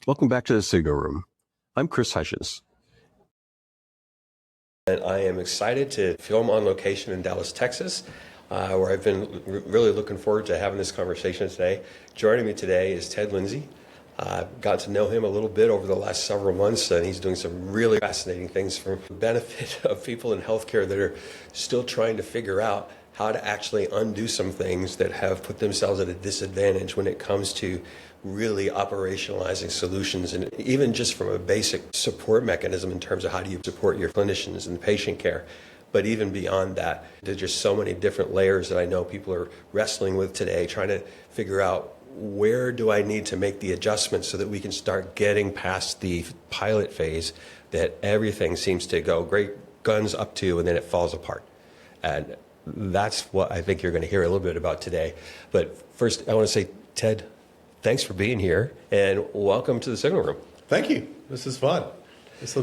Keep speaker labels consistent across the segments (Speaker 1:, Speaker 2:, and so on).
Speaker 1: Welcome back to the Signal Room. I'm Chris Hutchins. And I am excited to film on location in Dallas, Texas, where I've been really looking forward to having this conversation today. Joining me today is Ted Lindsley. I've got to know him a little bit over the last several months, and he's doing some really fascinating things for the benefit of people in healthcare that are still trying to figure out how to actually undo some things that have put themselves at a disadvantage when it comes to really operationalizing solutions, and even just from a basic support mechanism in terms of how do you support your clinicians and patient care. But even beyond that, there's just so many different layers that I know people are wrestling with today, trying to figure out where do I need to make the adjustments so that we can start getting past the pilot phase that everything seems to go great guns up to and then it falls apart. And that's what I think you're going to hear a little bit about today. But first, I want to say, Ted, thanks for being here and welcome to the Signal Room.
Speaker 2: Thank you. This is fun. It's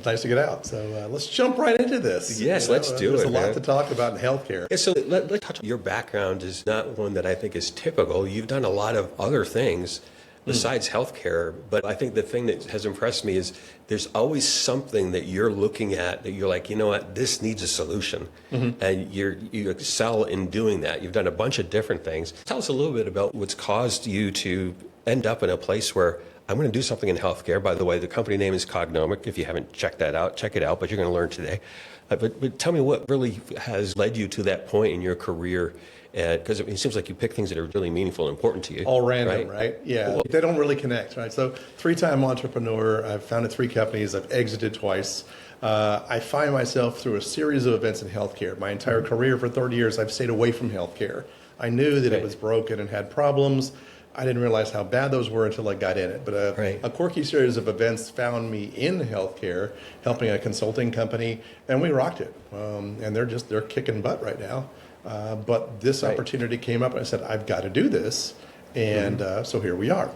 Speaker 2: nice to get out. So let's jump right into this.
Speaker 1: Yes, let's do
Speaker 2: There's
Speaker 1: it.
Speaker 2: There's a lot to talk about in healthcare.
Speaker 1: Yeah, so let's touch on your background is not one that I think is typical. You've done a lot of other things besides healthcare, but I think the thing that has impressed me is there's always something that you're looking at that you're like, you know what, this needs a solution. And you excel in doing that. You've done a bunch of different things. Tell us a little bit about what's caused you to end up in a place where I'm going to do something in healthcare. By the way, the company name is CognomIQ. If you haven't checked that out, check it out, but you're going to learn today. But tell me what really has led you to that point in your career, because it seems like you pick things that are really meaningful and important to you.
Speaker 2: All random, right? Yeah, well, they don't really connect, right? So three-time entrepreneur, I've founded 3 companies, I've exited twice. I find myself through a series of events in healthcare. My entire career for 30 years, I've stayed away from healthcare. I knew that it was broken and had problems. I didn't realize how bad those were until I got in it. But a quirky series of events found me in healthcare, helping a consulting company, and we rocked it. And they're kicking butt right now. But this opportunity came up, and I said, I've got to do this. And so here we are.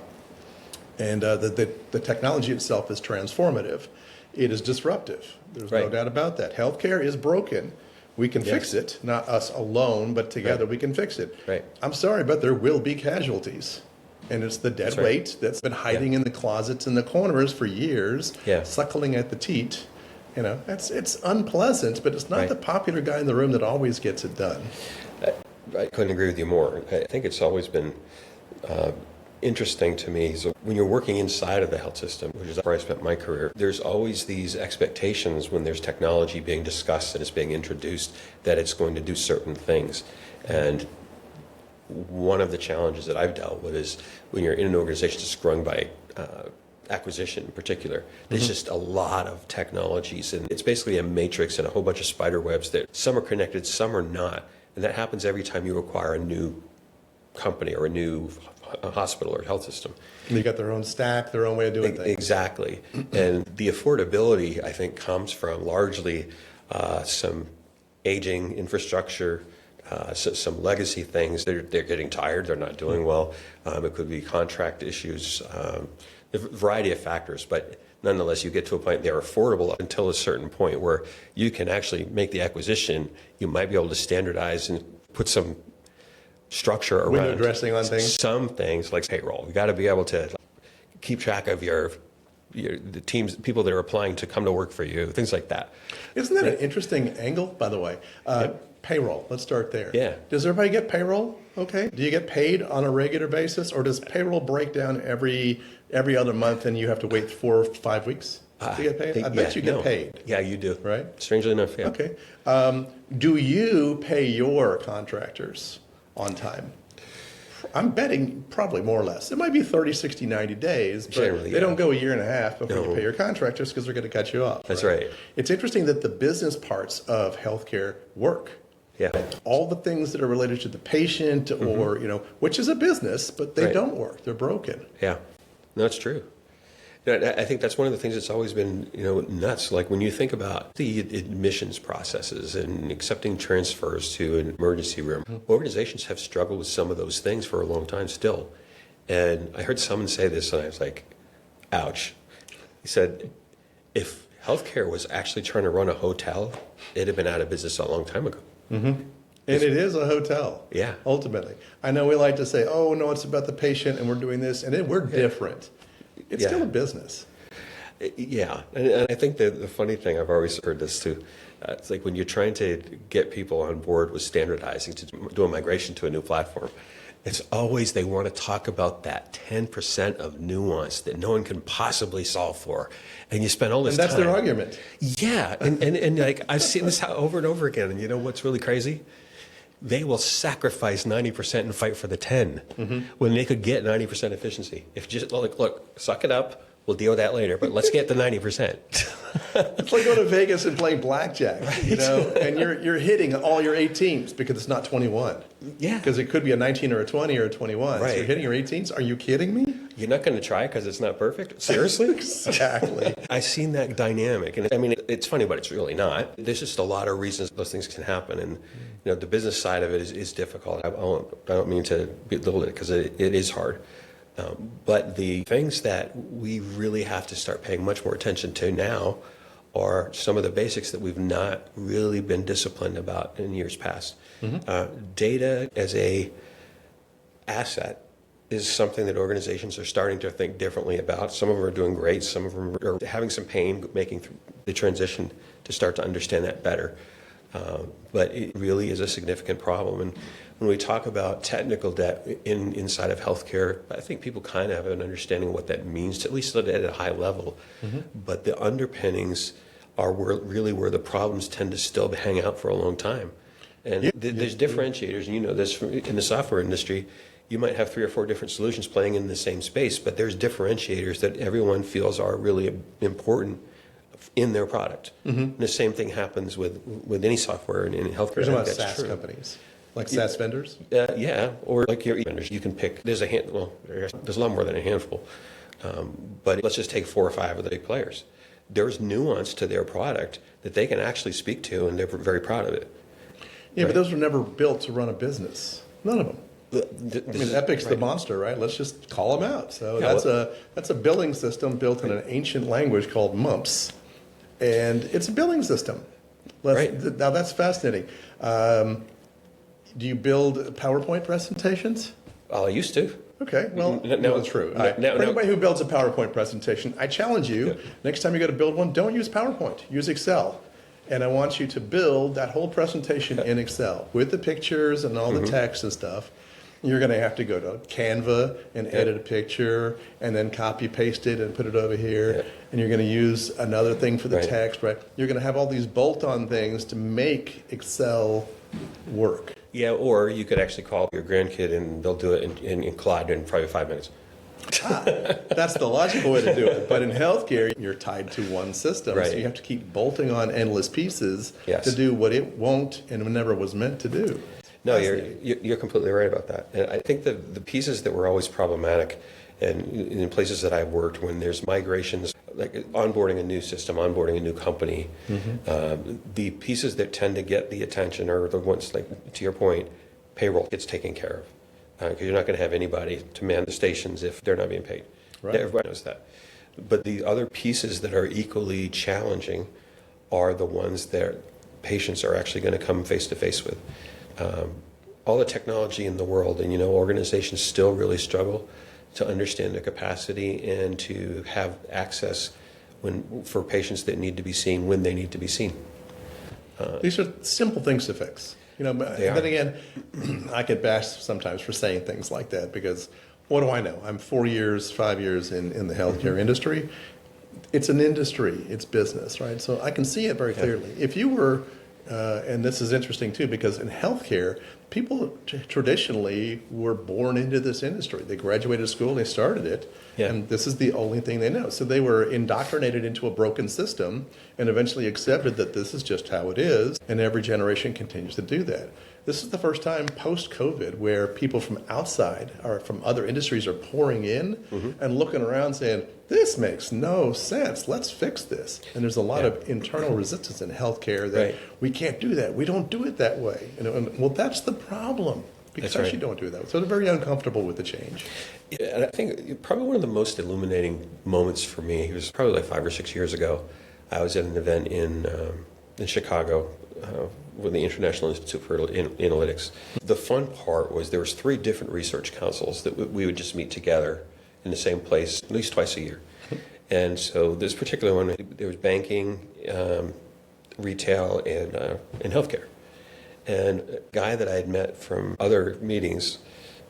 Speaker 2: And the technology itself is transformative. It is disruptive. There's no doubt about that. Healthcare is broken. We can fix it, not us alone, but together we can fix it. I'm sorry, but there will be casualties. And it's the dead weight that's been hiding in the closets and the corners for years, suckling at the teat. You know, it's unpleasant, but it's not the popular guy in the room that always gets it done.
Speaker 1: I couldn't agree with you more. I think it's always been interesting to me. So when you're working inside of the health system, which is where I spent my career, there's always these expectations when there's technology being discussed and it's being introduced that it's going to do certain things. And one of the challenges that I've dealt with is when you're in an organization that's growing by acquisition in particular, there's just a lot of technologies, and it's basically a matrix and a whole bunch of spider webs that some are connected, some are not. And that happens every time you acquire a new company or a new hospital or health system.
Speaker 2: And they got their own stack, their own way of doing things.
Speaker 1: Exactly. And the affordability, I think, comes from largely some aging infrastructure, some legacy things. They're getting tired, they're not doing well. It could be contract issues, a variety of factors, but nonetheless, you get to a point they're affordable up until a certain point where you can actually make the acquisition. You might be able to standardize and put some structure around
Speaker 2: window dressing on things.
Speaker 1: Some things like payroll. You got to be able to keep track of the teams, people that are applying to come to work for you, things like that.
Speaker 2: Isn't that an interesting angle, by the way? Payroll. Let's start there.
Speaker 1: Yeah.
Speaker 2: Does everybody get payroll? Okay. Do you get paid on a regular basis, or does payroll break down every other month and you have to wait 4 or 5 weeks to get paid? I bet you get paid.
Speaker 1: Yeah, you do.
Speaker 2: Right?
Speaker 1: Strangely enough, yeah.
Speaker 2: Okay. Do you pay your contractors on time? I'm betting probably more or less. It might be 30, 60, 90 days, but
Speaker 1: generally,
Speaker 2: they don't go a year and a half before you pay your contractors because they're going to cut you off.
Speaker 1: That's right.
Speaker 2: It's interesting that the business parts of healthcare work.
Speaker 1: Yeah.
Speaker 2: All the things that are related to the patient or, which is a business, but they don't work. They're broken.
Speaker 1: Yeah. No, it's true. I think that's one of the things that's always been, nuts. Like when you think about the admissions processes and accepting transfers to an emergency room, organizations have struggled with some of those things for a long time still. And I heard someone say this and I was like, ouch. He said, if healthcare was actually trying to run a hotel, it'd have been out of business a long time ago.
Speaker 2: And it is a hotel.
Speaker 1: Yeah.
Speaker 2: Ultimately. I know we like to say, oh, no, it's about the patient and we're doing this. And then we're different. it's still a business.
Speaker 1: Yeah, and I think that the funny thing, I've always heard this too, it's like when you're trying to get people on board with standardizing to do a migration to a new platform, it's always they want to talk about that 10% of nuance that no one can possibly solve for. And you spend all this time.
Speaker 2: And that's their argument.
Speaker 1: Yeah, and like I've seen this over and over again, and you know what's really crazy? They will sacrifice 90% and fight for the 10 when they could get 90% efficiency. If just look, suck it up. We'll deal with that later, but let's get the 90%.
Speaker 2: It's like going to Vegas and playing blackjack, and you're hitting all your 18s because it's not 21.
Speaker 1: Yeah.
Speaker 2: Because it could be a 19 or a 20 or a 21.
Speaker 1: Right.
Speaker 2: So you're hitting your 18s? Are you kidding me?
Speaker 1: You're not going to try because it's not perfect? Seriously?
Speaker 2: Exactly.
Speaker 1: I've seen that dynamic, and I mean, it's funny, but it's really not. There's just a lot of reasons those things can happen, and the business side of it is difficult. I don't mean to belittle it because it is hard. But the things that we really have to start paying much more attention to now are some of the basics that we've not really been disciplined about in years past. Data as a asset is something that organizations are starting to think differently about. Some of them are doing great. Some of them are having some pain making the transition to start to understand that better. But it really is a significant problem. And when we talk about technical debt inside of healthcare, I think people kind of have an understanding of what that means, at least at a high level. But the underpinnings are really where the problems tend to still hang out for a long time. And there's differentiators, and you know this in the software industry. You might have 3 or 4 different solutions playing in the same space, but there's differentiators that everyone feels are really important in their product. And the same thing happens with any software in healthcare.
Speaker 2: There's a lot of SaaS companies, like SaaS vendors?
Speaker 1: Yeah, or like your vendors. You can pick, there's a lot more than a handful. But let's just take 4 or 5 of the big players. There's nuance to their product that they can actually speak to, and they're very proud of it.
Speaker 2: Yeah, right? But those were never built to run a business. None of them. Epic's the monster, right? Let's just call them out. So that's a billing system built in an ancient language called mumps. And it's a billing system. Now that's fascinating. Do you build PowerPoint presentations?
Speaker 1: I used to.
Speaker 2: Okay, well, no, it's true. For anybody who builds a PowerPoint presentation, I challenge you, next time you go to build one, don't use PowerPoint, use Excel. And I want you to build that whole presentation in Excel with the pictures and all the text and stuff. You're going to have to go to Canva and edit a picture and then copy paste it and put it over here. And you're going to use another thing for the text, right? You're going to have all these bolt-on things to make Excel work.
Speaker 1: Yeah, or you could actually call your grandkid and they'll do it in Clyde in probably 5 minutes.
Speaker 2: That's the logical way to do it. But in healthcare, you're tied to one system. So you have to keep bolting on endless pieces to do what it won't and never was meant to do.
Speaker 1: No, you're completely right about that. And I think that the pieces that were always problematic, and in places that I've worked, when there's migrations, like onboarding a new system, onboarding a new company, the pieces that tend to get the attention are the ones, like to your point, payroll gets taken care of. Because you're not going to have anybody to man the stations if they're not being paid. Right. Everybody knows that. But the other pieces that are equally challenging are the ones that patients are actually going to come face to face with. All the technology in the world, and organizations still really struggle to understand the capacity and to have access for patients that need to be seen when they need to be seen.
Speaker 2: These are simple things to fix. But then again, I get bashed sometimes for saying things like that because what do I know? I'm 5 years in the healthcare industry. It's an industry, it's business, right? So I can see it very clearly. If you were, and this is interesting too, because in healthcare, people traditionally were born into this industry. They graduated school, they started it, and this is the only thing they know. So they were indoctrinated into a broken system and eventually accepted that this is just how it is, and every generation continues to do that. This is the first time post-COVID where people from outside or from other industries are pouring in and looking around saying, this makes no sense. Let's fix this. And there's a lot of internal resistance in healthcare that we can't do that. We don't do it that way. And well, that's the problem because you don't do that. So they're very uncomfortable with the change.
Speaker 1: Yeah, and I think probably one of the most illuminating moments for me, it was probably like 5 or 6 years ago. I was at an event in Chicago with the International Institute for Analytics. The fun part was there was 3 different research councils that we would just meet together in the same place at least twice a year. And so this particular one, there was banking, retail, and healthcare. And a guy that I had met from other meetings,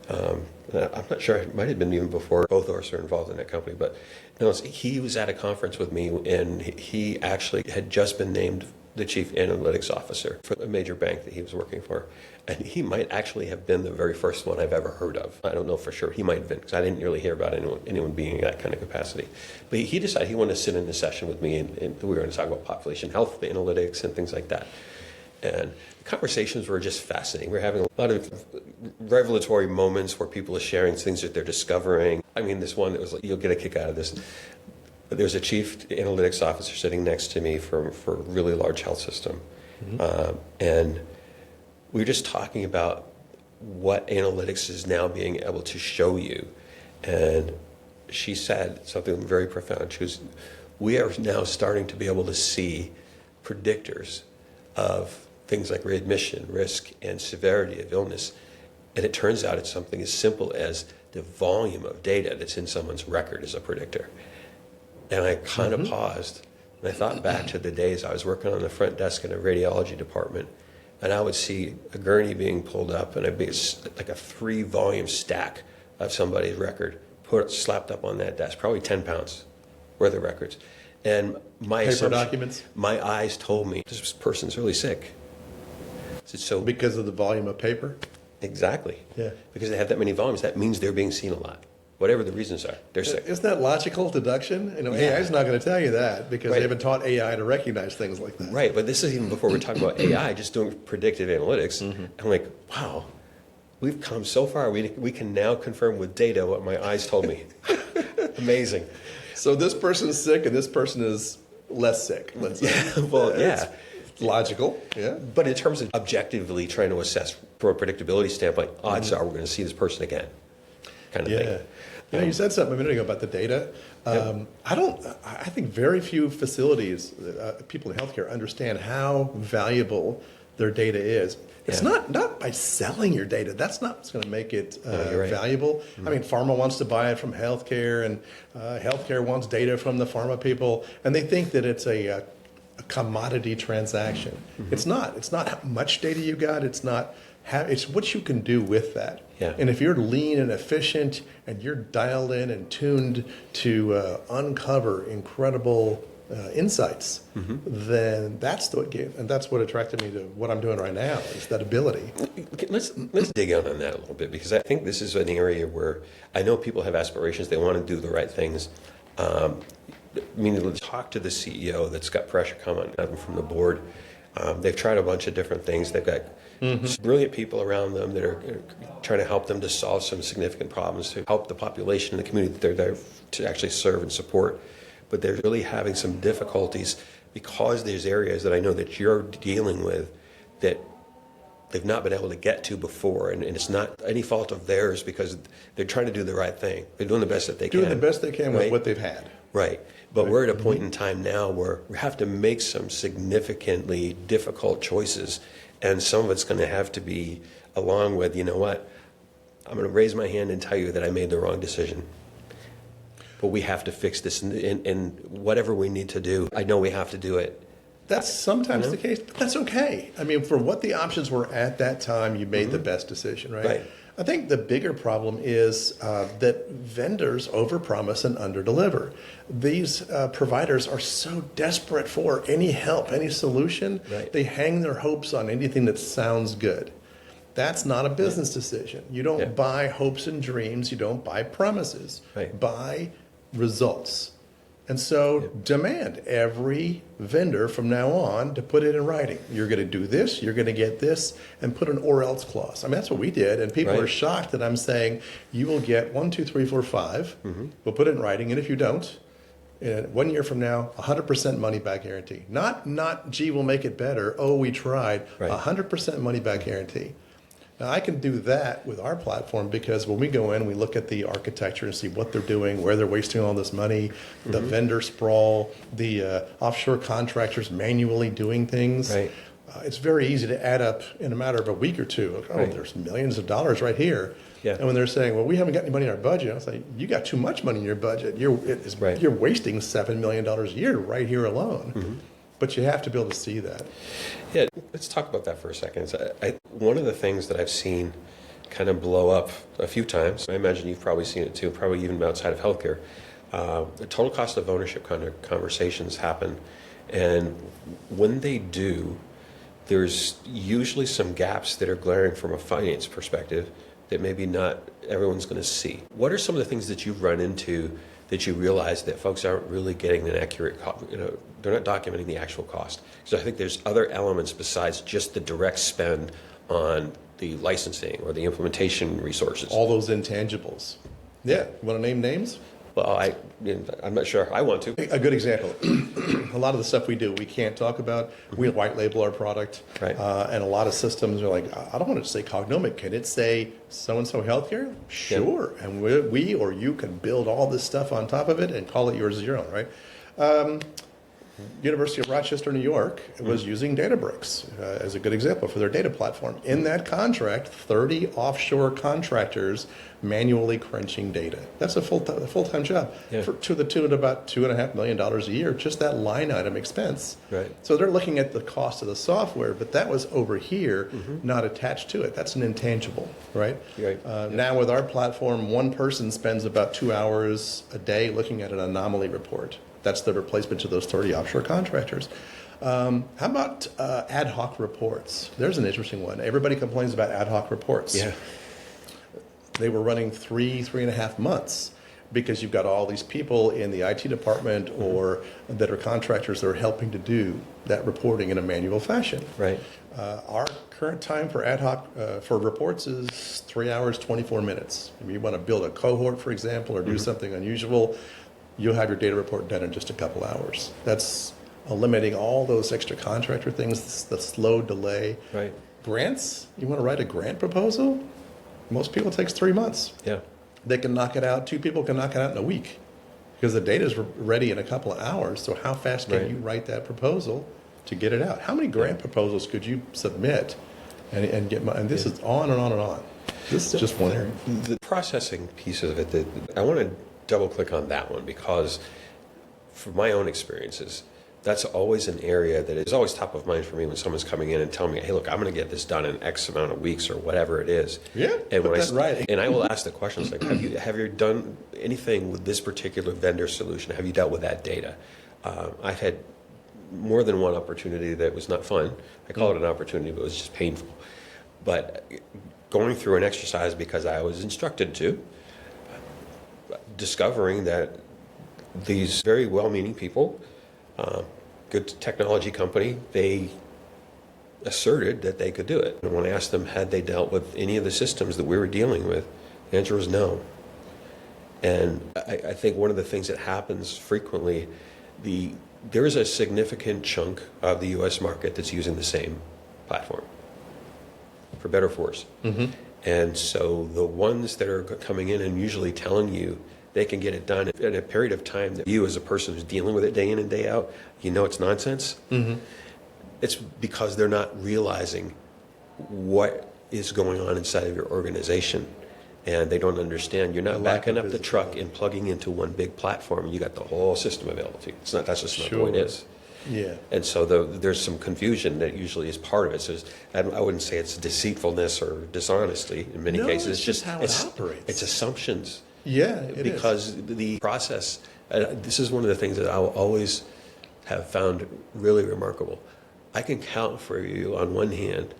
Speaker 1: I'm not sure, it might have been even before both of us are involved in that company, but no, he was at a conference with me, and he actually had just been named the chief analytics officer for a major bank that he was working for. And he might actually have been the very first one I've ever heard of. I don't know for sure. He might have been, because I didn't really hear about anyone being in that kind of capacity. But he decided he wanted to sit in a session with me, and we were going to talk about population health analytics and things like that. And the conversations were just fascinating. We were having a lot of revelatory moments where people are sharing things that they're discovering. I mean, this one that was like, you'll get a kick out of this. There's a chief analytics officer sitting next to me for a really large health system. And we were just talking about what analytics is now being able to show you. And she said something very profound. She was, we are now starting to be able to see predictors of things like readmission, risk, and severity of illness. And it turns out it's something as simple as the volume of data that's in someone's record is a predictor. And I kind of paused, and I thought back to the days I was working on the front desk in a radiology department, and I would see a gurney being pulled up, and it'd be like a 3-volume stack of somebody's record slapped up on that desk, probably 10 pounds worth of records. And my
Speaker 2: paper documents.
Speaker 1: My eyes told me this person's really sick. So
Speaker 2: Because of the volume of paper?
Speaker 1: Exactly.
Speaker 2: Yeah.
Speaker 1: Because they have that many volumes, that means they're being seen a lot. Whatever the reasons are, they're sick.
Speaker 2: Isn't that logical deduction? You know,
Speaker 1: Yeah.
Speaker 2: AI is not going to tell you that because
Speaker 1: Right.
Speaker 2: they haven't taught AI to recognize things like that.
Speaker 1: Right, but this is even before we're talking about AI, just doing predictive analytics. I'm like, wow, we've come so far. We can now confirm with data what my eyes told me. Amazing.
Speaker 2: So this person's sick and this person is less sick, let's say.
Speaker 1: Yeah, well, yeah.
Speaker 2: It's logical, yeah.
Speaker 1: But in terms of objectively trying to assess from a predictability standpoint, odds are we're going to see this person again, kind of thing.
Speaker 2: You know, you said something a minute ago about the data. I think very few facilities, people in healthcare understand how valuable their data is. It's not by selling your data. That's not what's going to make it
Speaker 1: right.
Speaker 2: valuable. I mean, pharma wants to buy it from healthcare, and healthcare wants data from the pharma people, and they think that it's a commodity transaction. It's not. It's not how much data you got. It's not. It's what you can do with that.
Speaker 1: Yeah.
Speaker 2: And if you're lean and efficient and you're dialed in and tuned to uncover incredible insights, then that's what gave, and that's what attracted me to what I'm doing right now, is that ability.
Speaker 1: Let's dig in on that a little bit, because I think this is an area where I know people have aspirations. They want to do the right things. Meaning, let's talk to the CEO that's got pressure coming from the board. They've tried a bunch of different things. They've got brilliant people around them that are trying to help them to solve some significant problems, to help the population and the community that they're there to actually serve and support. But they're really having some difficulties because there's areas that I know that you're dealing with that they've not been able to get to before. And it's not any fault of theirs, because they're trying to do the right thing. They're doing the best that they can.
Speaker 2: Doing the best they can with what they've had.
Speaker 1: Right. But we're at a point in time now where we have to make some significantly difficult choices. And some of it's going to have to be along with, you know what, I'm going to raise my hand and tell you that I made the wrong decision. But we have to fix this, and whatever we need to do, I know we have to do it.
Speaker 2: That's sometimes the case, but that's okay. I mean, for what the options were at that time, you made the best decision, right?
Speaker 1: Right.
Speaker 2: I think the bigger problem is that vendors overpromise and underdeliver. These providers are so desperate for any help, any solution.
Speaker 1: Right.
Speaker 2: They hang their hopes on anything that sounds good. That's not a business decision. You don't buy hopes and dreams. You don't buy promises.
Speaker 1: Right.
Speaker 2: Buy results. And so demand every vendor from now on to put it in writing. You're going to do this, you're going to get this, and put an or else clause. I mean, that's what we did. And people are shocked that I'm saying you will get 1, 2, 3, 4, 5. We'll put it in writing. And if you don't, 1 year from now, 100% money back guarantee. Not, gee, we'll make it better. Oh, we tried. 100% money back guarantee. Now, I can do that with our platform because when we go in, we look at the architecture and see what they're doing, where they're wasting all this money, the vendor sprawl, the offshore contractors manually doing things.
Speaker 1: Right.
Speaker 2: It's very easy to add up in a matter of a week or two. Oh, there's millions of dollars right here.
Speaker 1: Yeah.
Speaker 2: And when they're saying, well, we haven't got any money in our budget, I was like, you got too much money in your budget. You're wasting $7 million a year right here alone. Mm-hmm. But you have to be able to see that.
Speaker 1: Yeah, let's talk about that for a second. One of the things that I've seen kind of blow up a few times, I imagine you've probably seen it too, probably even outside of healthcare, the total cost of ownership kind of conversations happen. And when they do, there's usually some gaps that are glaring from a finance perspective that maybe not everyone's going to see. What are some of the things that you've run into that you realize that folks aren't really getting an accurate, they're not documenting the actual cost? Because I think there's other elements besides just the direct spend on the licensing or the implementation resources.
Speaker 2: All those intangibles. Yeah. You want to name names?
Speaker 1: Well, I'm not sure I want to.
Speaker 2: A good example, a lot of the stuff we do, we can't talk about. We white label our product.
Speaker 1: Right.
Speaker 2: And a lot of systems are like, I don't want it to say Cognomic. Can it say so-and-so healthcare? Sure. Yeah. And we or you can build all this stuff on top of it and call it yours as your own, right? University of Rochester, New York was using Databricks as a good example for their data platform. In that contract, 30 offshore contractors manually crunching data. That's a full-time job to the tune of about $2.5 million a year, just that line item expense.
Speaker 1: Right.
Speaker 2: So they're looking at the cost of the software, but that was over here, not attached to it. That's an intangible, right?
Speaker 1: Right.
Speaker 2: Now with our platform, one person spends about 2 hours a day looking at an anomaly report. That's the replacement to those 30 offshore contractors. How about ad hoc reports? There's an interesting one. Everybody complains about ad hoc reports.
Speaker 1: Yeah.
Speaker 2: They were running 3.5 months because you've got all these people in the IT department or that are contractors that are helping to do that reporting in a manual fashion.
Speaker 1: Right.
Speaker 2: Our current time for ad hoc for reports is 3 hours, 24 minutes. If you want to build a cohort, for example, or do something unusual, you'll have your data report done in just a couple hours. That's eliminating all those extra contractor things, the slow delay.
Speaker 1: Right.
Speaker 2: Grants, you want to write a grant proposal? Most people it takes 3 months.
Speaker 1: Yeah.
Speaker 2: They can knock it out. 2 people can knock it out in a week because the data is ready in a couple of hours. So how fast can you write that proposal to get it out? How many grant proposals could you submit and get money? And this is on and on and on. This is just one area.
Speaker 1: The processing piece of it, I want to double click on that one because from my own experiences, that's always an area that is always top of mind for me when someone's coming in and telling me, hey, look, I'm going to get this done in X amount of weeks or whatever it is.
Speaker 2: Yeah,
Speaker 1: and
Speaker 2: put that in writing.
Speaker 1: And I will ask the questions like, have you done anything with this particular vendor solution? Have you dealt with that data? I've had more than one opportunity that was not fun. I call it an opportunity, but it was just painful. But going through an exercise because I was instructed to, discovering that these very well-meaning people, good technology company, they asserted that they could do it. And when I asked them, had they dealt with any of the systems that we were dealing with, the answer was no. And I think one of the things that happens frequently, there is a significant chunk of the U.S. market that's using the same platform, for better or for worse. Mm-hmm. And so the ones that are coming in and usually telling you they can get it done in a period of time that you as a person who's dealing with it day in and day out, you know it's nonsense. Mm-hmm. It's because they're not realizing what is going on inside of your organization. And they don't understand. You're not backing up the truck and plugging into one big platform. You got the whole system available to you. That's just not the way it is.
Speaker 2: Yeah.
Speaker 1: And so there's some confusion that usually is part of it. So I wouldn't say it's deceitfulness or dishonesty in many cases.
Speaker 2: It's just how it operates.
Speaker 1: It's assumptions.
Speaker 2: Yeah,
Speaker 1: because the process, this is one of the things that I will always have found really remarkable. I can count for you on one hand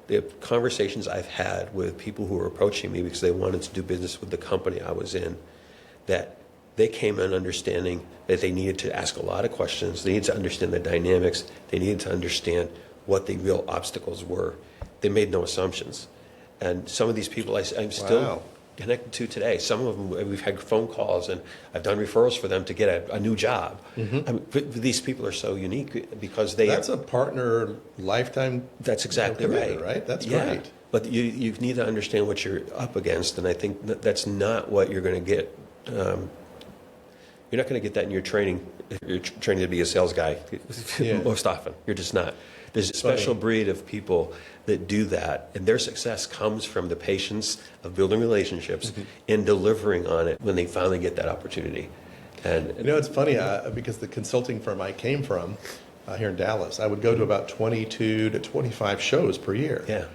Speaker 1: the conversations I've had with people who were approaching me because they wanted to do business with the company I was in, that they came in understanding that they needed to ask a lot of questions. They needed to understand the dynamics. They needed to understand what the real obstacles were. They made no assumptions. And some of these people I'm still connected to today. Some of them, we've had phone calls and I've done referrals for them to get a new job. Mm-hmm. I mean, but these people are so unique because that's
Speaker 2: a partner lifetime.
Speaker 1: That's exactly
Speaker 2: right. That's great.
Speaker 1: But you need to understand what you're up against, and I think that's not what you're going to get. You're not going to get that in your training if you're training to be a sales guy. Most often, you're just not. There's a special breed of people that do that, and their success comes from the patience of building relationships and delivering on it when they finally get that opportunity. And
Speaker 2: it's funny because the consulting firm I came from here in Dallas, I would go to about 22 to 25 shows per year.
Speaker 1: Yeah.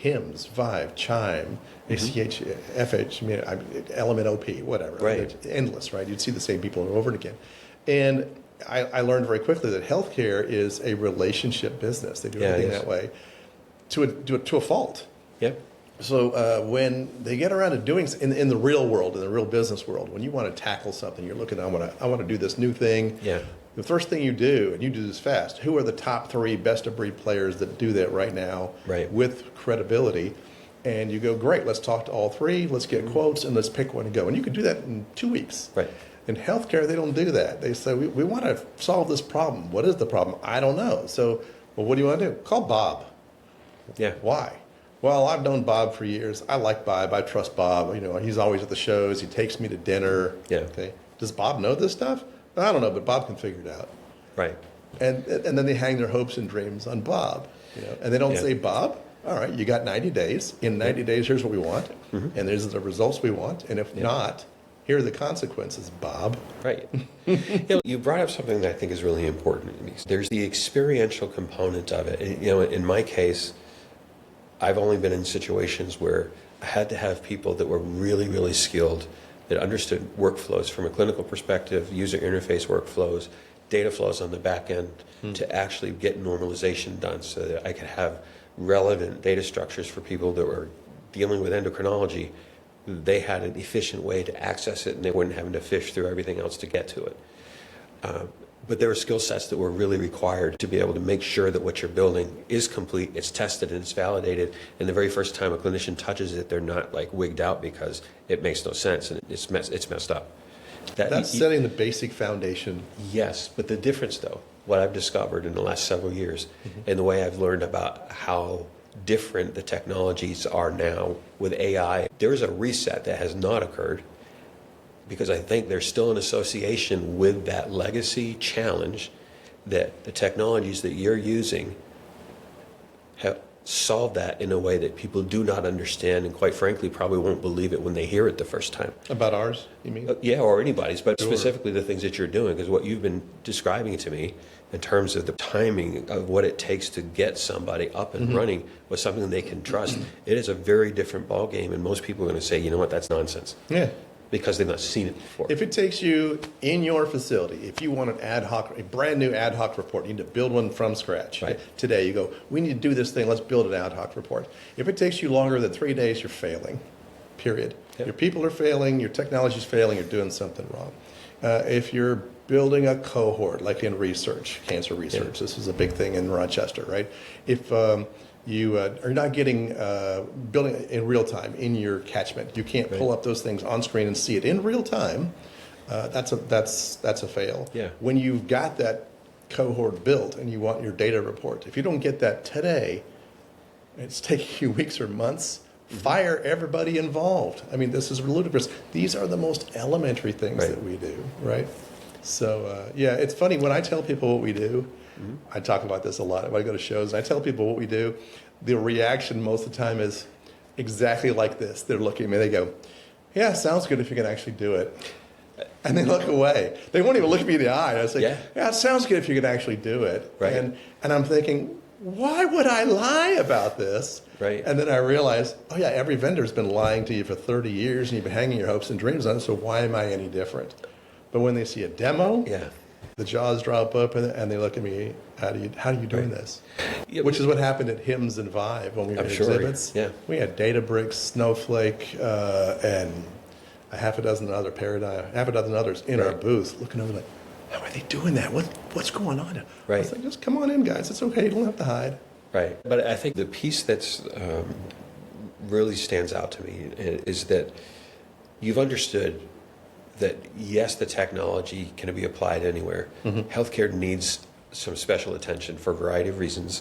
Speaker 2: HIMSS, Vive, Chime, ACH, FH, Element OP, whatever.
Speaker 1: Right.
Speaker 2: It's endless, right? You'd see the same people over and again. And I learned very quickly that healthcare is a relationship business. They do everything that way to a fault.
Speaker 1: Yep.
Speaker 2: So when they get around to doing in the real world, in the real business world, when you want to tackle something, you're looking, I want to do this new thing.
Speaker 1: Yeah.
Speaker 2: The first thing you do, and you do this fast, who are the top 3 best-of-breed players that do that right now with credibility? And you go, great, let's talk to all 3, let's get quotes, and let's pick one and go. And you can do that in 2 weeks.
Speaker 1: Right.
Speaker 2: In healthcare, they don't do that. They say, we want to solve this problem. What is the problem? I don't know. So, well, what do you want to do? Call Bob.
Speaker 1: Yeah.
Speaker 2: Why? Well, I've known Bob for years. I like Bob. I trust Bob. He's always at the shows. He takes me to dinner.
Speaker 1: Yeah.
Speaker 2: Okay. Does Bob know this stuff? I don't know, but Bob can figure it out.
Speaker 1: Right.
Speaker 2: And then they hang their hopes and dreams on Bob. And they don't say, Bob, all right, you got 90 days. In 90 days, here's what we want. And there's the results we want. And if not, here are the consequences, Bob.
Speaker 1: Right. You brought up something that I think is really important. There's the experiential component of it. In my case, I've only been in situations where I had to have people that were really, really skilled, that understood workflows from a clinical perspective, user interface workflows, data flows on the back end to actually get normalization done so that I could have relevant data structures for people that were dealing with endocrinology. They had an efficient way to access it and they weren't having to fish through everything else to get to it. But there were skill sets that were really required to be able to make sure that what you're building is complete, it's tested, and it's validated. And the very first time a clinician touches it, they're not like wigged out because it makes no sense and it's messed up.
Speaker 2: That's setting the basic foundation.
Speaker 1: Yes, but the difference though, what I've discovered in the last several years and the way I've learned about how different the technologies are now with AI, there is a reset that has not occurred, because I think there's still an association with that legacy challenge that the technologies that you're using have solved that in a way that people do not understand and quite frankly probably won't believe it when they hear it the first time.
Speaker 2: About ours, you mean?
Speaker 1: Yeah, or anybody's, but specifically the things that you're doing, because what you've been describing to me in terms of the timing of what it takes to get somebody up and running with something that they can trust, it is a very different ballgame, and most people are going to say, you know what, that's nonsense.
Speaker 2: Yeah.
Speaker 1: Because they've not seen it before.
Speaker 2: If it takes you in your facility, if you want a brand new ad hoc report, you need to build one from scratch.
Speaker 1: Right.
Speaker 2: Today you go, we need to do this thing, let's build an ad hoc report. If it takes you longer than 3 days, you're failing, period.
Speaker 1: Yep.
Speaker 2: Your people are failing, your technology's failing, you're doing something wrong. If you're building a cohort, like in research, cancer research, this is a big thing in Rochester, right? If you are not getting building in real time in your catchment, you can't pull up those things on screen and see it in real time. That's a fail.
Speaker 1: Yeah.
Speaker 2: When you've got that cohort built and you want your data report, if you don't get that today, it's taking you weeks or months. Fire everybody involved. I mean, this is ludicrous. These are the most elementary things that we do, right? So it's funny when I tell people what we do. I talk about this a lot when I go to shows. I tell people what we do. The reaction most of the time is exactly like this. They're looking at me. They go, "Yeah, sounds good if you can actually do it." And they look away. They won't even look me in the eye. And I say, "Yeah, it sounds good if you can actually do it."
Speaker 1: Right.
Speaker 2: And I'm thinking, why would I lie about this?
Speaker 1: Right.
Speaker 2: And then I realized, oh yeah, every vendor's been lying to you for 30 years and you've been hanging your hopes and dreams on it, so why am I any different? But when they see a demo, the jaws drop open and they look at me, how are you doing this? Yeah, which is what happened at HIMSS and Vive when we were at exhibits.
Speaker 1: Yeah.
Speaker 2: We had Databricks, Snowflake, and a half a dozen others in our booth looking over like, how are they doing that? What's going on?
Speaker 1: Right.
Speaker 2: I was like, just come on in, guys. It's okay. You don't have to hide.
Speaker 1: Right. But I think the piece that's really stands out to me is that you've understood that, yes, the technology can be applied anywhere. Healthcare needs some special attention for a variety of reasons.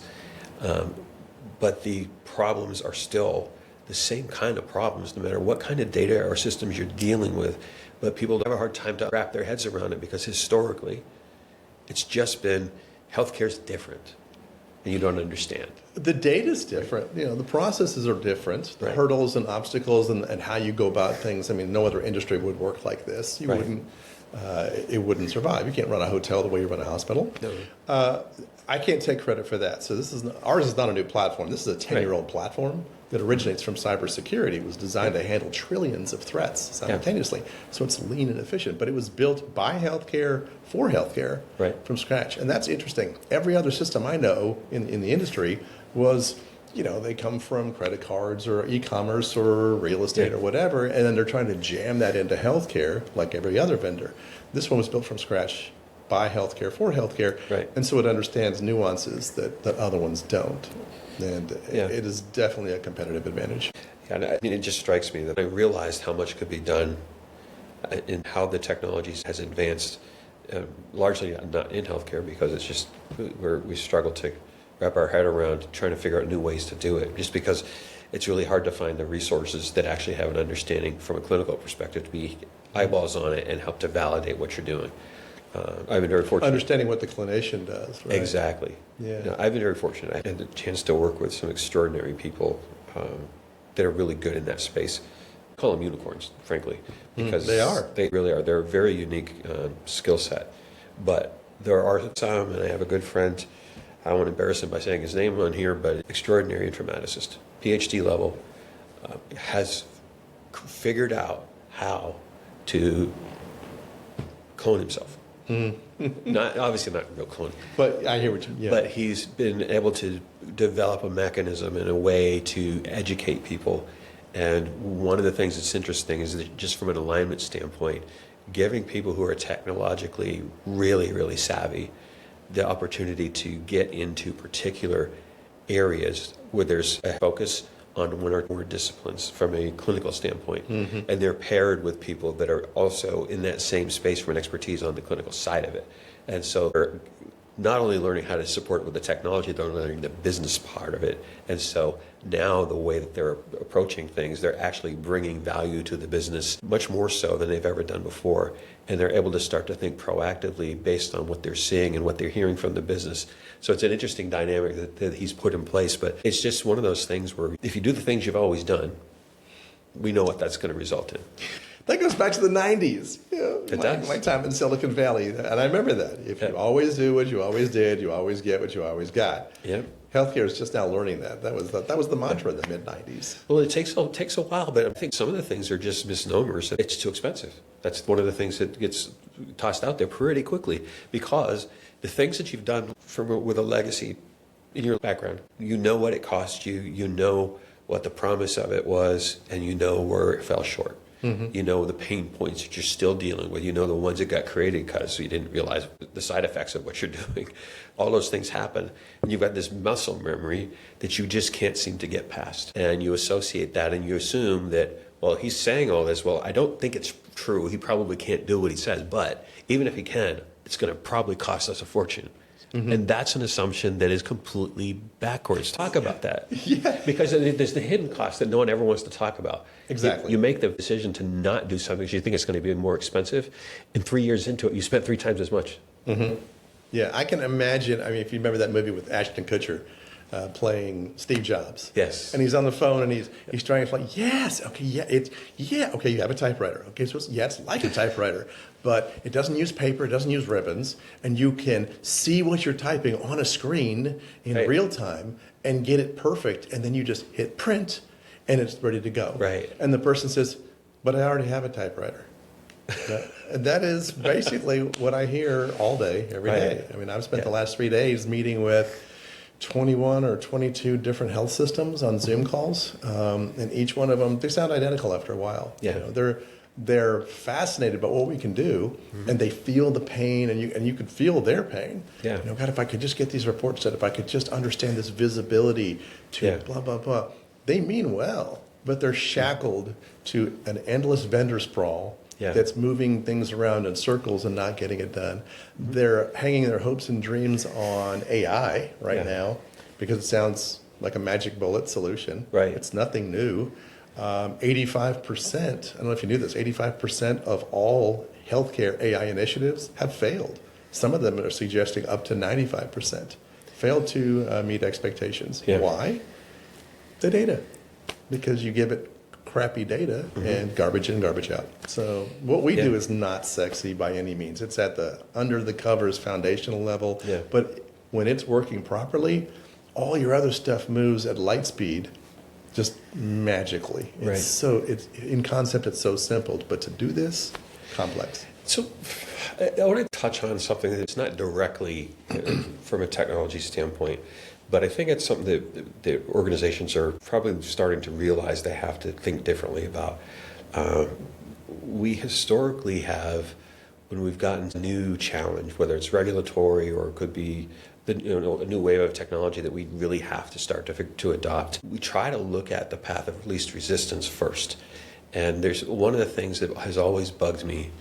Speaker 1: But the problems are still the same kind of problems, no matter what kind of data or systems you're dealing with, but people have a hard time to wrap their heads around it because historically, it's just been healthcare's different, and you don't understand.
Speaker 2: The data's different. You know, the processes are different. The
Speaker 1: Right.
Speaker 2: hurdles and obstacles and how you go about things. I mean, no other industry would work like this. You
Speaker 1: Right.
Speaker 2: wouldn't. It wouldn't survive. You can't run a hotel the way you run a hospital.
Speaker 1: No.
Speaker 2: I can't take credit for that. So ours is not a new platform. This is a 10-year-old
Speaker 1: Right.
Speaker 2: platform that originates from cybersecurity. It was designed to handle trillions of threats simultaneously. So it's lean and efficient. But it was built by healthcare for healthcare
Speaker 1: Right.
Speaker 2: from scratch. And that's interesting. Every other system I know in the industry was, you know, they come from credit cards or e-commerce or real estate or whatever, and then they're trying to jam that into healthcare like every other vendor. This one was built from scratch by healthcare for healthcare,
Speaker 1: Right.
Speaker 2: and so it understands nuances that other ones don't. And
Speaker 1: Yeah.
Speaker 2: it is definitely a competitive advantage.
Speaker 1: And I mean, it just strikes me that I realized how much could be done in how the technology has advanced, largely not in healthcare because it's just we struggle to wrap our head around trying to figure out new ways to do it, just because it's really hard to find the resources that actually have an understanding from a clinical perspective to be eyeballs on it and help to validate what you're doing. I've been very fortunate.
Speaker 2: Understanding what the clinician does. Right?
Speaker 1: Exactly.
Speaker 2: Yeah.
Speaker 1: You know, I've been very fortunate. I had the chance to work with some extraordinary people that are really good in that space. I call them unicorns, frankly, because
Speaker 2: they are.
Speaker 1: They really are. They're a very unique skill set. But there are some, and I have a good friend. I don't want to embarrass him by saying his name on here, but extraordinary informaticist, PhD level, has figured out how to clone himself. Not obviously not real clone,
Speaker 2: But I hear what you. Yeah.
Speaker 1: but he's been able to develop a mechanism and a way to educate people. And one of the things that's interesting is that just from an alignment standpoint, giving people who are technologically really, really savvy the opportunity to get into particular areas where there's a focus on one or more disciplines from a clinical standpoint. And they're paired with people that are also in that same space from an expertise on the clinical side of it. And so they're not only learning how to support with the technology, they're learning the business part of it. And so now the way that they're approaching things, they're actually bringing value to the business much more so than they've ever done before. And they're able to start to think proactively based on what they're seeing and what they're hearing from the business. So it's an interesting dynamic that he's put in place, but it's just one of those things where if you do the things you've always done, we know what that's going to result in.
Speaker 2: That goes back to the 90s. You know,
Speaker 1: It does.
Speaker 2: my time in Silicon Valley. And I remember that. If you always do what you always did, you always get what you always got.
Speaker 1: Yep.
Speaker 2: Healthcare is just now learning that. That was the mantra in the mid-90s.
Speaker 1: Well, it takes a while, but I think some of the things are just misnomers. It's too expensive. That's one of the things that gets tossed out there pretty quickly because the things that you've done with a legacy in your background, you know what it cost you, you know what the promise of it was, and you know where it fell short. You know the pain points that you're still dealing with. You know the ones that got created because you didn't realize the side effects of what you're doing. All those things happen. And you've got this muscle memory that you just can't seem to get past. And you associate that and you assume that, well, he's saying all this. Well, I don't think it's true. He probably can't do what he says. But even if he can, it's going to probably cost us a fortune. And that's an assumption that is completely backwards. Talk about that.
Speaker 2: Yeah.
Speaker 1: Because there's the hidden cost that no one ever wants to talk about.
Speaker 2: Exactly.
Speaker 1: You make the decision to not do something because you think it's going to be more expensive. And 3 years into it, you spent 3 times as much.
Speaker 2: Yeah, I can imagine. I mean, if you remember that movie with Ashton Kutcher playing Steve Jobs.
Speaker 1: Yes.
Speaker 2: And he's on the phone and he's trying to play. Yes. Okay. Yeah. Okay. You have a typewriter. Okay. So it's like a typewriter, but it doesn't use paper. It doesn't use ribbons, and you can see what you're typing on a screen in
Speaker 1: Right.
Speaker 2: real time and get it perfect. And then you just hit print, and it's ready to go.
Speaker 1: Right.
Speaker 2: And the person says, "But I already have a typewriter." That is basically what I hear all day, every day.
Speaker 1: Right.
Speaker 2: I mean, I've spent the last 3 days meeting with 21 or 22 different health systems on Zoom calls, and each one of them, they sound identical after a while.
Speaker 1: Yeah.
Speaker 2: You know, they're fascinated by what we can do, and they feel the pain, and you can feel their pain.
Speaker 1: Yeah.
Speaker 2: You know, God, if I could just get these reports set, if I could just understand this visibility to
Speaker 1: Yeah.
Speaker 2: blah, blah, blah. They mean well, but they're shackled to an endless vendor sprawl that's moving things around in circles and not getting it done. They're hanging their hopes and dreams on AI right now because it sounds like a magic bullet solution.
Speaker 1: Right.
Speaker 2: It's nothing new. 85%, I don't know if you knew this, 85% of all healthcare AI initiatives have failed. Some of them are suggesting up to 95% failed to meet expectations.
Speaker 1: Yeah.
Speaker 2: Why? The data. Because you give it crappy data and garbage in, garbage out. So what we do is not sexy by any means. It's at the under the covers foundational level.
Speaker 1: Yeah.
Speaker 2: But when it's working properly, all your other stuff moves at light speed just magically. It's it's in concept it's so simple, but to do this, complex.
Speaker 1: So I want to touch on something that's not directly from a technology standpoint, but I think it's something that the organizations are probably starting to realize they have to think differently about. We historically have, when we've gotten a new challenge, whether it's regulatory or it could be a new wave of technology that we really have to start to adopt, we try to look at the path of least resistance first. And there's one of the things that has always bugged me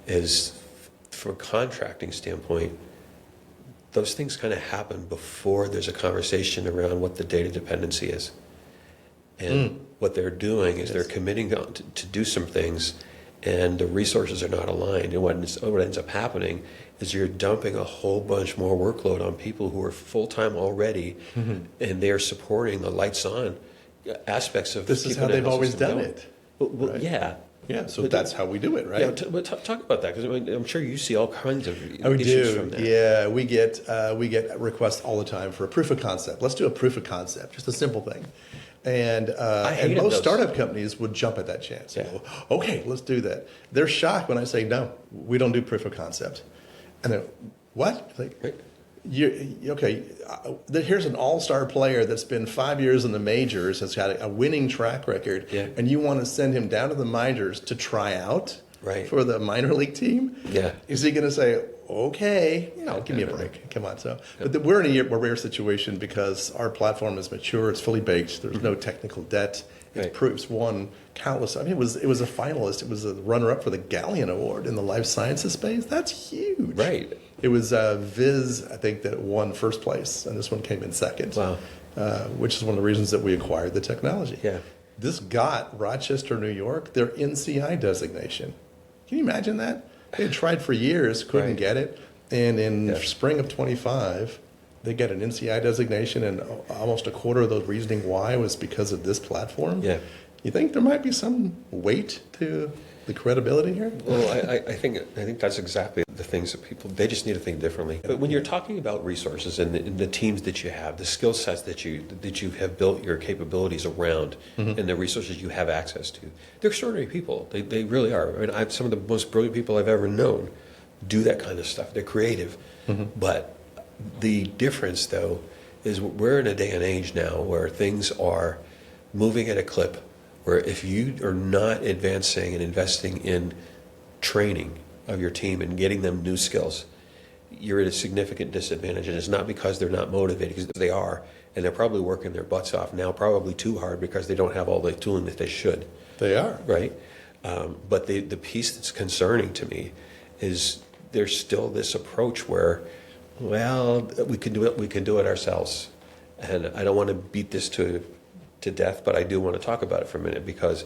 Speaker 1: is, from a contracting standpoint, those things kind of happen before there's a conversation around what the data dependency is. And what they're doing is they're committing to do some things, and the resources are not aligned. And what ends up happening is you're dumping a whole bunch more workload on people who are full-time already, and they're supporting the lights-on aspects of
Speaker 2: this is how they've always done it.
Speaker 1: Well,
Speaker 2: right?
Speaker 1: Yeah.
Speaker 2: Yeah, so that's how we do it, right?
Speaker 1: Yeah, but talk about that, because I'm sure you see all kinds of
Speaker 2: Oh, we
Speaker 1: issues
Speaker 2: do.
Speaker 1: from that.
Speaker 2: Yeah, we get requests all the time for a proof of concept. Let's do a proof of concept, just a simple thing. And
Speaker 1: hated
Speaker 2: most
Speaker 1: those.
Speaker 2: startup companies would jump at that chance.
Speaker 1: Yeah.
Speaker 2: Go, okay, let's do that. They're shocked when I say, no, we don't do proof of concept. And they're, what? Like,
Speaker 1: Right.
Speaker 2: Here's an all-star player that's been 5 years in the majors, has got a winning track record, and you want to send him down to the minors to try out for the minor league team?
Speaker 1: Yeah.
Speaker 2: Is he going to say, okay, give me a break. Come on. But we're in a rare situation because our platform is mature, it's fully baked, there's no technical debt. It's won countless. I mean, it was a finalist. It was a runner-up for the Galleon Award in the life sciences space. That's huge.
Speaker 1: Right.
Speaker 2: It was Viz, I think, that won first place, and this one came in second.
Speaker 1: Wow.
Speaker 2: Which is one of the reasons that we acquired the technology.
Speaker 1: Yeah.
Speaker 2: This got Rochester, New York, their NCI designation. Can you imagine that? They had tried for years, couldn't get it, and in spring of 25, they got an NCI designation, and almost a quarter of the reasoning why was because of this platform.
Speaker 1: Yeah.
Speaker 2: You think there might be some weight to the credibility here?
Speaker 1: Well, I think that's exactly the things that they just need to think differently. But when you're talking about resources and the teams that you have, the skill sets that you have built your capabilities around, and the resources you have access to, they're extraordinary people. They really are. I mean, some of the most brilliant people I've ever known do that kind of stuff. They're creative. But the difference, though, is we're in a day and age now where things are moving at a clip, where if you are not advancing and investing in training of your team and getting them new skills, you're at a significant disadvantage. And it's not because they're not motivated, because they are, and they're probably working their butts off now, probably too hard, because they don't have all the tooling that they should.
Speaker 2: They are.
Speaker 1: Right? But the piece that's concerning to me is there's still this approach where, well, we can do it ourselves. And I don't want to beat this to death, but I do want to talk about it for a minute, because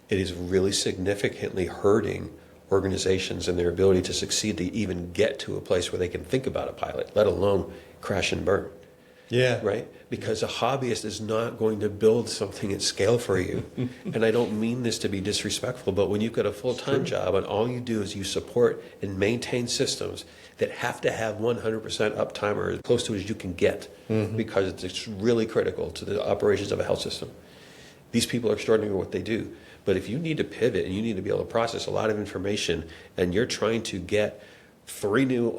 Speaker 1: it is really significantly hurting organizations and their ability to succeed, to even get to a place where they can think about a pilot, let alone crash and burn.
Speaker 2: Yeah.
Speaker 1: Right? Because a hobbyist is not going to build something at scale for you. And I don't mean this to be disrespectful, but when you've got a full-time job and all you do is you support and maintain systems that have to have 100% uptime, or as close to as you can get, because it's really critical to the operations of a health system. These people are extraordinary at what they do. But if you need to pivot and you need to be able to process a lot of information, and you're trying to get 3 new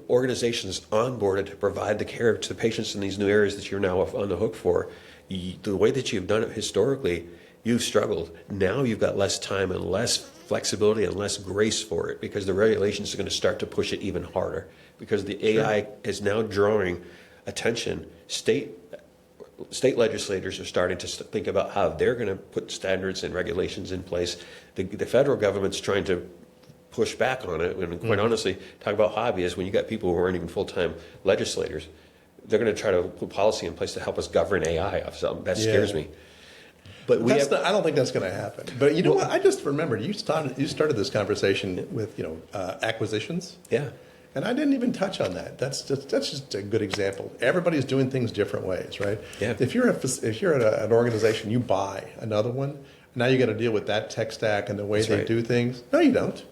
Speaker 1: organizations onboarded to provide the care to the patients in these new areas that you're now on the hook for, the way that you've done it historically, you've struggled. Now you've got less time and less flexibility and less grace for it, because the regulations are going to start to push it even harder, because the AI is now drawing attention. State legislators are starting to think about how they're going to put standards and regulations in place. The federal government's trying to push back on it. And quite honestly, talk about hobbyists, when you got people who aren't even full-time legislators, they're going to try to put policy in place to help us govern AI of something. That scares me. But
Speaker 2: I don't think that's going to happen. But you know what? I just remembered you started this conversation with acquisitions.
Speaker 1: Yeah.
Speaker 2: And I didn't even touch on that. That's just a good example. Everybody's doing things different ways, right?
Speaker 1: Yeah.
Speaker 2: If you're at an organization, you buy another one. Now you got to deal with that tech stack and the way they do things. No, you don't.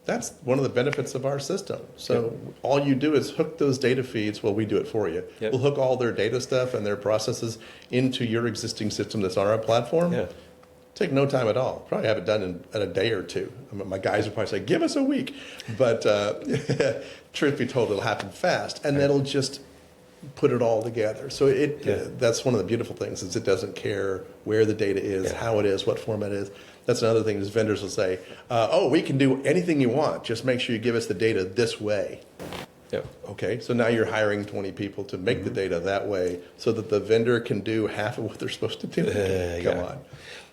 Speaker 2: That's one of the benefits of our system. So all you do is hook those data feeds. Well, we do it for you.
Speaker 1: Yep.
Speaker 2: We'll hook all their data stuff and their processes into your existing system that's on our platform.
Speaker 1: Yeah.
Speaker 2: Take no time at all. Probably have it done in a day or two. I mean, my guys would probably say, give us a week. But truth be told, it'll happen fast. And that'll just put it all together. So that's one of the beautiful things is it doesn't care where the data is, how it is, what format it is. That's another thing is vendors will say, we can do anything you want. Just make sure you give us the data this way.
Speaker 1: Yeah.
Speaker 2: Okay, so now you're hiring 20 people to make the data that way so that the vendor can do half of what they're supposed to do. Come on.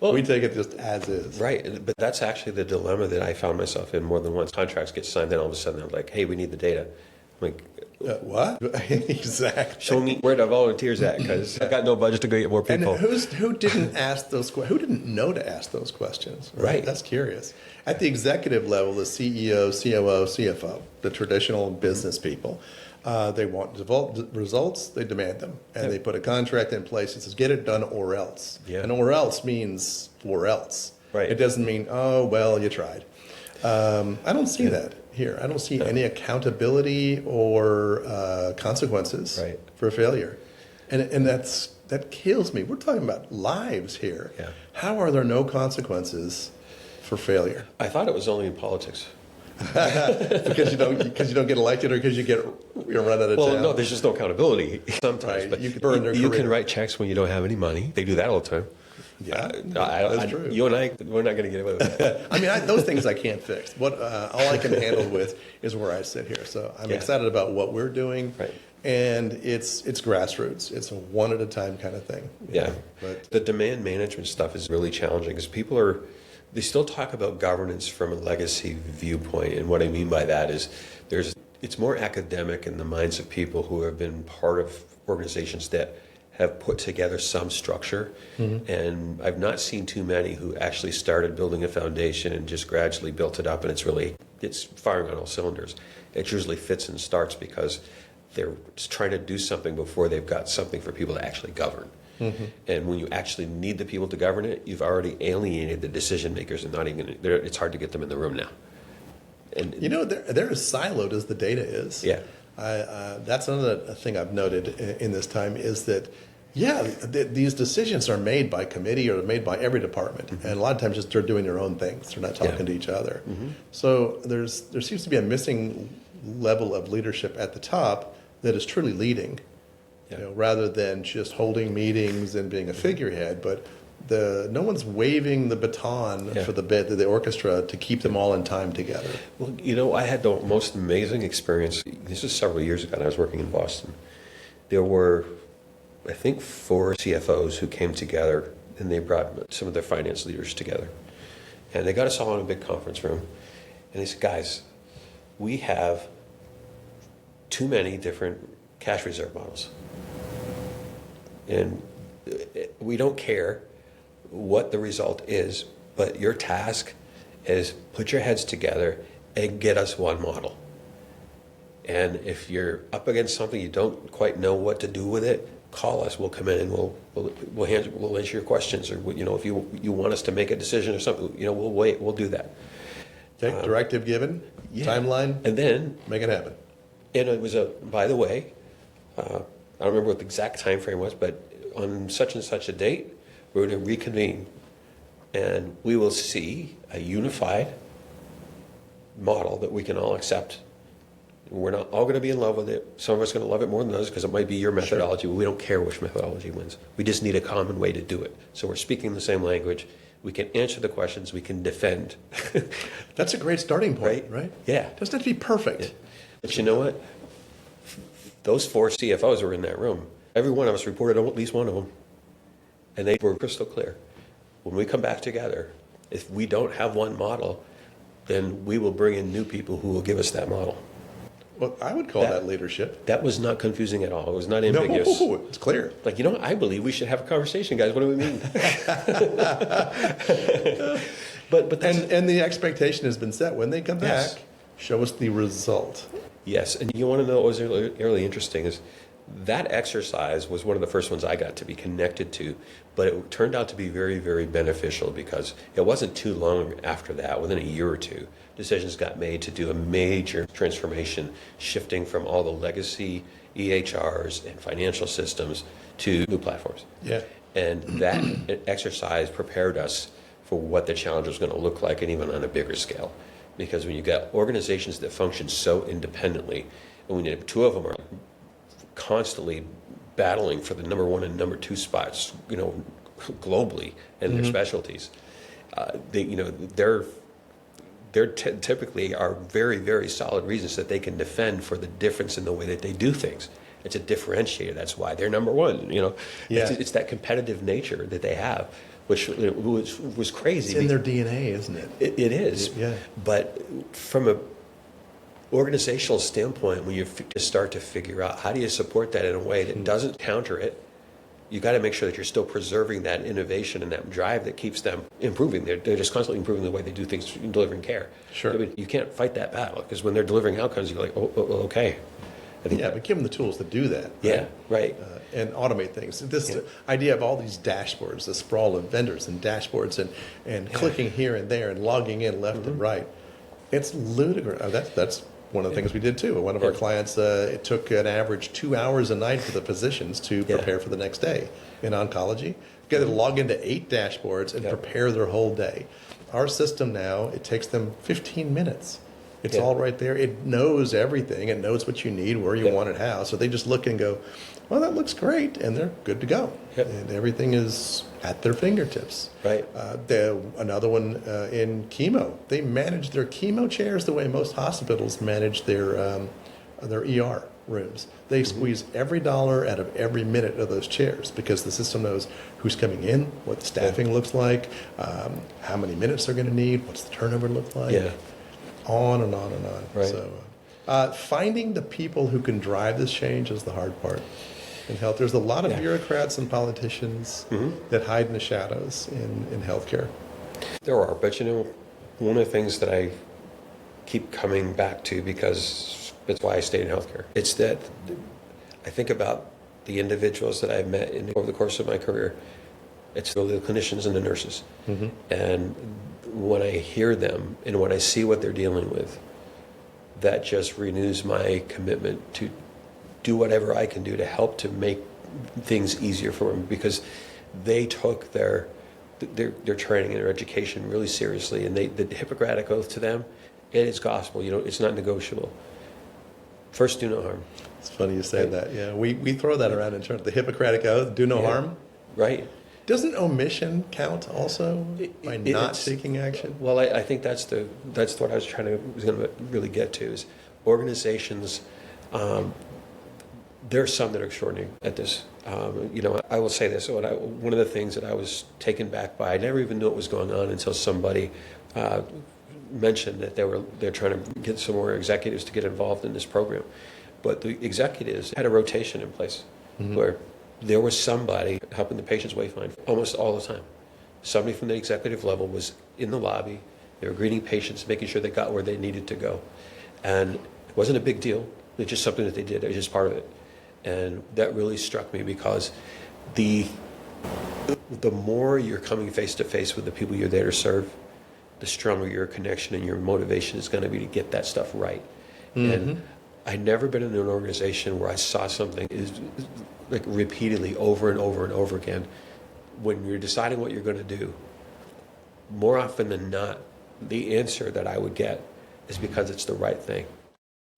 Speaker 2: Well, we take it just as is.
Speaker 1: Right, but that's actually the dilemma that I found myself in more than once. Contracts get signed, then all of a sudden they're like, hey, we need the data. I'm like,
Speaker 2: what? Exactly.
Speaker 1: Show me where the volunteers at, because I've got no budget to go get more people.
Speaker 2: And who didn't ask those questions? Who didn't know to ask those questions? Right. That's curious. At the executive level, the CEO, COO, CFO, the traditional business people, they want results, they demand them. And they put a contract in place that says, get it done or else. Yeah. And or else means or else. Right. It doesn't mean, oh, well, you tried. I don't see that here. I don't see any accountability or consequences for failure. And that kills me. We're talking about lives here. Yeah. How are there no consequences for failure?
Speaker 1: I thought it was only in politics.
Speaker 2: because you don't get elected or because you're run out of town?
Speaker 1: Well, no, there's just no accountability sometimes. Right. But
Speaker 2: you can burn their career.
Speaker 1: You can write checks when you don't have any money. They do that all the time.
Speaker 2: Yeah, that's true.
Speaker 1: You and I, we're not going to get away with that.
Speaker 2: I mean, those things I can't fix. What all I can handle with is where I sit here. So I'm excited about what we're doing, and it's grassroots. It's a one at a time kind of thing.
Speaker 1: Yeah, but the demand management stuff is really challenging because they still talk about governance from a legacy viewpoint, and what I mean by that is it's more academic in the minds of people who have been part of organizations that have put together some structure, and I've not seen too many who actually started building a foundation and just gradually built it up, and it's firing on all cylinders. It usually fits and starts because they're just trying to do something before they've got something for people to actually govern. And when you actually need the people to govern it, you've already alienated the decision makers, and it's hard to get them in the room now. And
Speaker 2: they're as siloed as the data is.
Speaker 1: Yeah.
Speaker 2: That's another thing I've noted in this time is that, these decisions are made by committee or made by every department. And a lot of times just they're doing their own things. They're not talking to each other. So there seems to be a missing level of leadership at the top that is truly leading, rather than just holding meetings and being a figurehead. But no one's waving the baton for the orchestra to keep them all in time together.
Speaker 1: Well, I had the most amazing experience. This was several years ago, and I was working in Boston. There were, I think, 4 CFOs who came together, and they brought some of their finance leaders together. And they got us all in a big conference room. And they said, guys, we have too many different cash reserve models. And we don't care what the result is, but your task is put your heads together and get us one model. And if you're up against something you don't quite know what to do with it, call us. We'll come in and we'll answer your questions, or if you want us to make a decision or something, we'll wait. We'll do that.
Speaker 2: Okay, directive given, timeline,
Speaker 1: and then
Speaker 2: make it happen.
Speaker 1: And it was by the way, I don't remember what the exact time frame was, but on such and such a date, we're going to reconvene, and we will see a unified model that we can all accept. We're not all going to be in love with it. Some of us are going to love it more than others because it might be your methodology. But we don't care which methodology wins. We just need a common way to do it. So we're speaking the same language. We can answer the questions. We can defend.
Speaker 2: That's a great starting point, right?
Speaker 1: Yeah.
Speaker 2: It doesn't have to be perfect.
Speaker 1: Yeah. But you know what? Those 4 CFOs were in that room. Every one of us reported on at least one of them. And they were crystal clear. When we come back together, if we don't have one model, then we will bring in new people who will give us that model.
Speaker 2: Well, I would call that leadership.
Speaker 1: That was not confusing at all. It was not ambiguous.
Speaker 2: No, it's clear.
Speaker 1: Like, I believe we should have a conversation, guys. What do we mean? but that's,
Speaker 2: And the expectation has been set. When they come back,
Speaker 1: Yes.
Speaker 2: show us the result.
Speaker 1: yes, and you want to know what was really interesting is that exercise was one of the first ones I got to be connected to, but it turned out to be very, very beneficial because it wasn't too long after that, within a year or two, decisions got made to do a major transformation, shifting from all the legacy EHRs and financial systems to new platforms.
Speaker 2: Yeah.
Speaker 1: And that exercise prepared us for what the challenge was going to look like, and even on a bigger scale. Because when you got organizations that function so independently, and when two of them are constantly battling for the number one and number two spots, globally in their specialties, there typically are very, very solid reasons that they can defend for the difference in the way that they do things. It's a differentiator. That's why they're number one.
Speaker 2: Yeah.
Speaker 1: It's that competitive nature that they have, which was crazy.
Speaker 2: It's in their DNA, isn't it?
Speaker 1: It is.
Speaker 2: Yeah.
Speaker 1: But from a organizational standpoint, when you start to figure out how do you support that in a way that doesn't counter it, you got to make sure that you're still preserving that innovation and that drive that keeps them improving. They're just constantly improving the way they do things in delivering care.
Speaker 2: Sure.
Speaker 1: I mean, you can't fight that battle because when they're delivering outcomes, you're like, okay. I think
Speaker 2: But give them the tools to do that.
Speaker 1: Yeah, right.
Speaker 2: And automate things. This idea of all these dashboards, the sprawl of vendors and dashboards and clicking here and there and logging in left and right. It's ludicrous. That's one of the things we did too. One of our clients, it took an average 2 hours a night for the physicians to prepare for the next day in oncology. Get to log into 8 dashboards and prepare their whole day. Our system now, it takes them 15 minutes. It's all right there. It knows everything. It knows what you need, where you want it, how. So they just look and go, well, that looks great, and they're good to go.
Speaker 1: Yep.
Speaker 2: And everything is at their fingertips.
Speaker 1: Right.
Speaker 2: Another one in chemo. They manage their chemo chairs the way most hospitals manage their ER rooms. They squeeze every dollar out of every minute of those chairs because the system knows who's coming in, what the staffing looks like, how many minutes they're going to need, what's the turnover look like.
Speaker 1: Yeah.
Speaker 2: On and on and on.
Speaker 1: Right.
Speaker 2: So, finding the people who can drive this change is the hard part in health. There's a lot of bureaucrats and politicians that hide in the shadows in healthcare.
Speaker 1: There are, but one of the things that I keep coming back to, because it's why I stayed in healthcare, it's that I think about the individuals that I've met over the course of my career. It's really the clinicians and the nurses. And when I hear them and when I see what they're dealing with, that just renews my commitment to do whatever I can do to help to make things easier for them, because they took their training and their education really seriously, and the Hippocratic Oath to them, it is gospel. It's not negotiable. First, do no harm.
Speaker 2: It's funny you say that. Yeah, we throw that around in terms of the Hippocratic Oath, do no harm.
Speaker 1: Right.
Speaker 2: Doesn't omission count also by not taking action?
Speaker 1: Well, I think that's what I was going to really get to is organizations. There are some that are extraordinary at this. I will say this. One of the things that I was taken back by, I never even knew what was going on until somebody mentioned that they're trying to get some more executives to get involved in this program. But the executives had a rotation in place where there was somebody helping the patient's wayfind almost all the time. Somebody from the executive level was in the lobby. They were greeting patients, making sure they got where they needed to go. And it wasn't a big deal. It's just something that they did. It was just part of it. And that really struck me because the more you're coming face to face with the people you're there to serve, the stronger your connection and your motivation is going to be to get that stuff right. And I'd never been in an organization where I saw something is like repeatedly over and over and over again. When you're deciding what you're going to do, more often than not, the answer that I would get is because it's the right thing.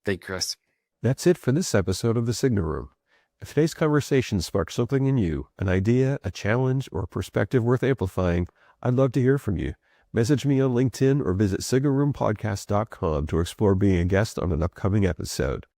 Speaker 3: Thank you, Chris.
Speaker 4: That's it for this episode of The Signal Room. If today's conversation sparked something in you, an idea, a challenge, or a perspective worth amplifying, I'd love to hear from you. Message me on LinkedIn or visit signalroompodcast.com to explore being a guest on an upcoming episode.